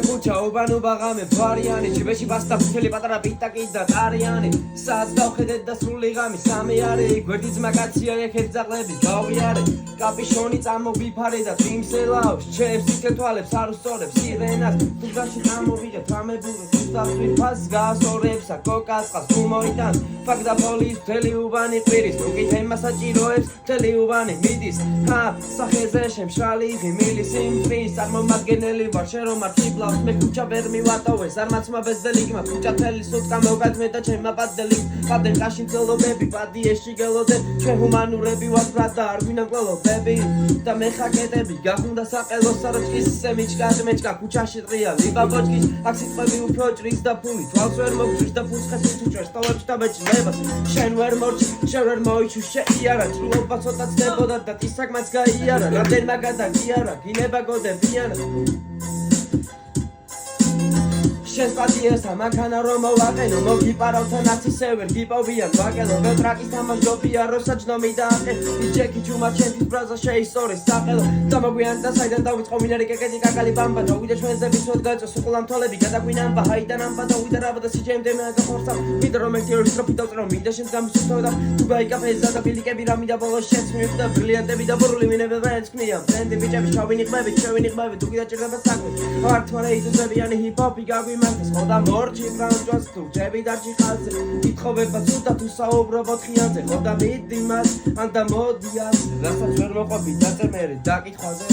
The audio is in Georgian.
ქუჩა უბანო ბაღამე ფარიანი ჭიბეში ბასტა ფუთელი პატარა პიტაკი და ტარიანი სადაც დავხედეთ და სრული ღამი სამი არის გვერდი ძმა კაცია ეხეთ ძაღლები გავიარე კაპიშონი წამოვიფარე და თიმსელავს ჩებს იკეთვალებს არ უსწორებს სირენას თუგაში წამოვიღეთ რამებურს უსტაფრიფას გასორებსა კოკას ყავს გუმოიდან ფაგდა პოლის მთელი უბანი ყვირის უკით ემასაჭიროებს მთელი უბანი მიდის ჰა სახეზე შემშრალი ღიმილი სიმწრის წარმომადგენელი ვარ შენ რომ არ ხიბლავს მე ქუჩა ვერ მივატოვეს არ მაცმა ბეზდელიგმა ქუჩა თელი სუტკა მოვკადმე და ჩემმა პადელი პადენ კაში მწელობები პადი ეში გელოდე ჩვენ ჰუმანურები ვართ ბრატა არ გვინდა მკვლელობები და მე ხაკეტები გახუნდა საყელო საროჩკის სემიჩკა მეჩკა ქუჩაში დღია ლიბა ბოჭკის აქ სიტყვები უფრო ჭრის და ფული თვალს ვერ მოგჭრის და ფულს ხეს უჭერს ტოვებს და ბეჭდებას შენ ვერ მორჩი შენ ვერ მოიჩუ შეიარა ჭრილობა ცოტა ცდებოდა და ტისაკმაც გაიარა რამდენმა გადაგიარა გინება გოდებიანა შენს პატიესთან მანქანა რომ მოვაყენო მოგიპარავთან არც ისე ვერ გიპოვიან ვაკელო ვეტრაკის თამაშობია როსაჯნომი დააყე იჩეკი ჩუმა ჩემთვის ბრაზა შეისწორეს საყელო დამოგვიანდა საიდან დავიწყო მინარი კეკეთი კაკალი ბამბა და ვიდე ჩვენზე ვისვოდ გაწოს უყლამ თვალები გადაგვინამბა ჰაიდან ამბა და ვიდე რაბა და სიჩემდე მე გახორსა ვიდე რომ ერთი ორი სტროფი დავწერო მინდა შენს გამისვთო და თუ გაიკაფეზე და ფილიკები რამიდა ბოლოს შენს მივხვდა ბრილიანტები და ბურული მინები ვენს ქმნიან ბრენდი ბიჭები შავინიღმები ჩვენიღმები თუ გიდაჭირდება საქმე ართვარე იდუზებიანი ჰიპ-ჰოპი გაგვი ხოდა მორჩი ფრანჯოს თუ ჯები დარჩი ხალხზე ითხოვება ცუდა თუ საუბრობ ოთხიანზე ხოდა მიდი მას ან და მოდიან რასაც ვერ მოყვები დაწერმერე დაკითხვაზე